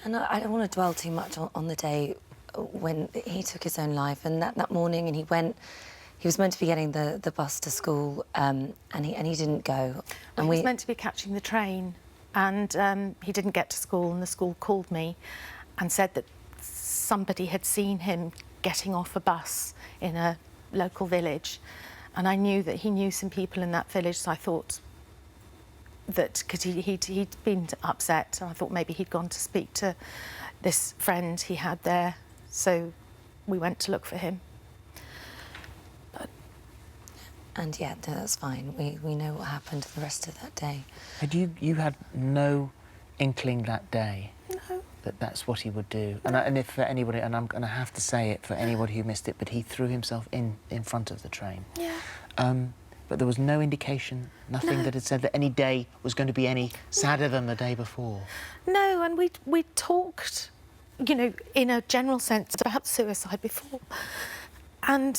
And I don't want to dwell too much on the day when he took his own life, and that morning, and he was meant to be getting the bus to school, and he didn't go. And he was meant to be catching the train, and he didn't get to school, and the school called me and said that somebody had seen him getting off a bus in a local village, and I knew that he knew some people in that village, so I thought that, because he'd been upset, and I thought maybe he'd gone to speak to this friend he had there, so we went to look for him. And yeah, no, that's fine. We know what happened the rest of that day. Had you had no inkling that day? No. That's what he would do. And if for anybody, and I'm going to have to say it for anybody who missed it, but he threw himself in front of the train. Yeah. But there was no indication, nothing that had said that any day was going to be any sadder than the day before. No, and we talked, you know, in a general sense about suicide before. And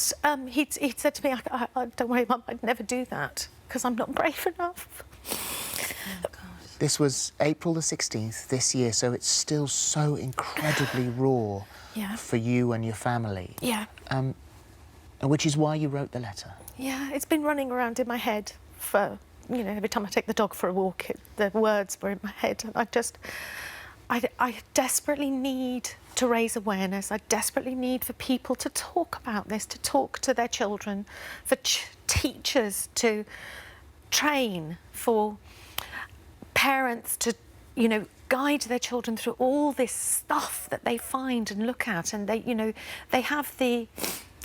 he'd said to me, I don't worry, Mum, I'd never do that, because I'm not brave enough. Oh, gosh. This was April the 16th this year, so it's still so incredibly raw for you and your family. Yeah. Which is why you wrote the letter. Yeah, it's been running around in my head for, you know, every time I take the dog for a walk, the words were in my head. And I desperately need to raise awareness. I desperately need for people to talk about this, to talk to their children, for teachers to train, for parents to, you know, guide their children through all this stuff that they find and look at, and they, you know, they have the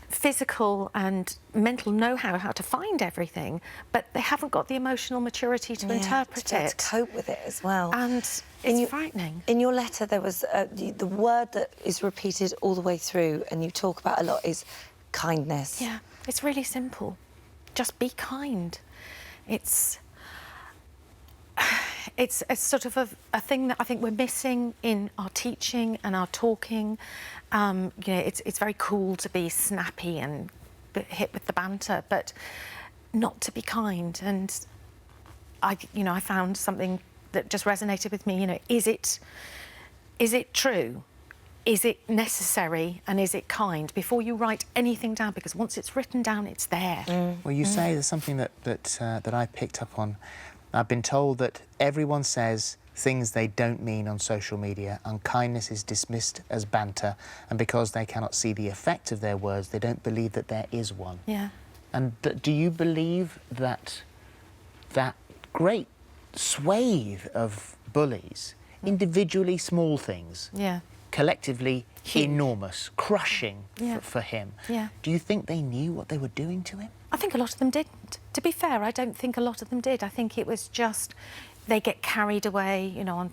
physical and mental know-how how to find everything, but they haven't got the emotional maturity to interpret it. To cope with it as well. And it's frightening. In your letter, there was the word that is repeated all the way through, and you talk about a lot, is kindness. Yeah, it's really simple. Just be kind. It's sort of a thing that I think we're missing in our teaching and our talking. You know, it's very cool to be snappy and hit with the banter, but not to be kind. And I found something that just resonated with me. You know, is it true? Is it necessary? And is it kind? Before you write anything down, because once it's written down, it's there. Well, you say there's something that I picked up on. I've been told that everyone says things they don't mean on social media. Unkindness is dismissed as banter, and because they cannot see the effect of their words, they don't believe that there is one. Yeah. And do you believe that that great swathe of bullies, individually small things, collectively enormous, crushing for him, do you think they knew what they were doing to him? I think a lot of them didn't. To be fair, I don't think a lot of them did. I think it was just they get carried away, you know, on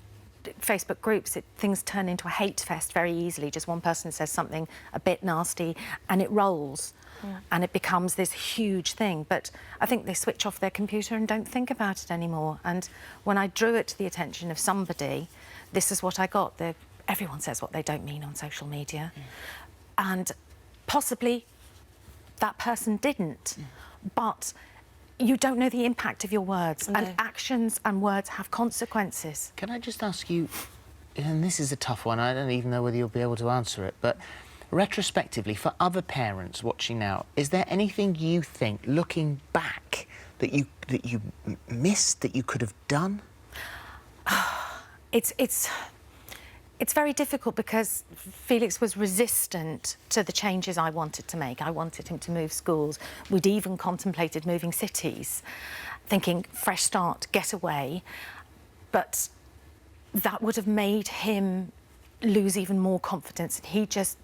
Facebook groups. Things turn into a hate fest very easily. Just one person says something a bit nasty and it rolls and it becomes this huge thing. But I think they switch off their computer and don't think about it anymore. And when I drew it to the attention of somebody, this is what I got. Everyone says what they don't mean on social media. And possibly that person didn't, but you don't know the impact of your words, and actions and words have consequences. Can I just ask you, and this is a tough one, I don't even know whether you'll be able to answer it, but retrospectively, for other parents watching now, is there anything you think, looking back, that you missed, that you could have done? It's very difficult because Felix was resistant to the changes I wanted to make. I wanted him to move schools. We'd even contemplated moving cities, thinking fresh start, get away. But that would have made him lose even more confidence. And he just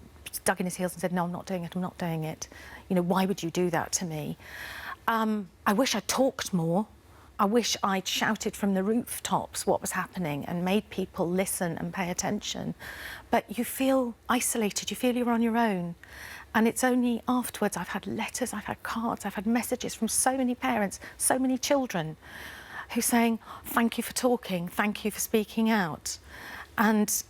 dug in his heels and said, no, I'm not doing it, I'm not doing it. You know, why would you do that to me? I wish I'd talked more. I wish I'd shouted from the rooftops what was happening and made people listen and pay attention. But you feel isolated, you feel you're on your own. And it's only afterwards I've had letters, I've had cards, I've had messages from so many parents, so many children who are saying, thank you for talking, thank you for speaking out. And,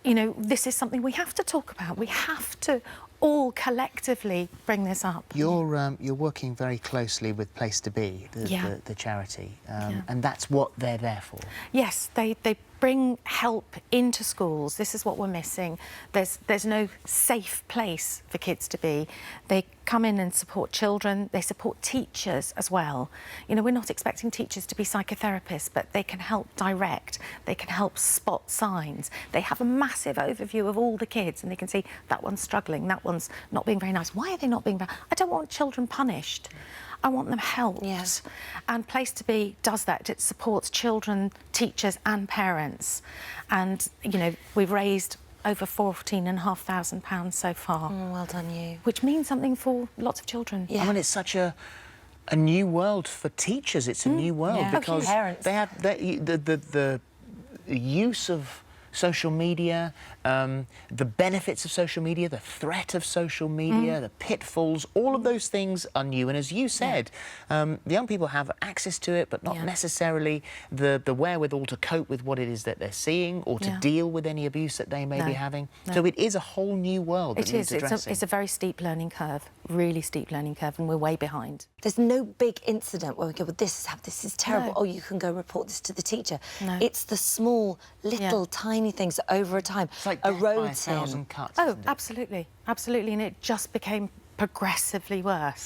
you know, this is something we have to talk about. We have to all collectively bring this up. You're working very closely with Place to Be, the charity, and that's what they're there for. Yes, they bring help into schools. This is what we're missing. There's no safe place for kids to be. They come in and support children. They support teachers as well. You know, we're not expecting teachers to be psychotherapists, but they can help direct. They can help spot signs. They have a massive overview of all the kids, and they can see that one's struggling, that one's not being very nice. Why are they not being very... I don't want children punished. I want them helped. Yes. And Place to Be does that. It supports children, teachers and parents. And, you know, we've raised over £14,500 so far. Well done, you. Which means something for lots of children. Yeah. I mean, it's such a new world for teachers. It's a new world because parents. they have the use of social media, the benefits of social media, the threat of social media, the pitfalls, all of those things are new. And as you said, the young people have access to it, but not necessarily the wherewithal to cope with what it is that they're seeing or to deal with any abuse that they may be having. So it is a whole new world that needs addressing. It's a very steep learning curve, really steep learning curve, and we're way behind. There's no big incident where we go, well, this is terrible. No. Oh, you can go report this to the teacher. No. It's the small, little, tiny things that over a time It's like death by 1,000 cuts. Oh, isn't it? absolutely, absolutely, and it just became progressively worse.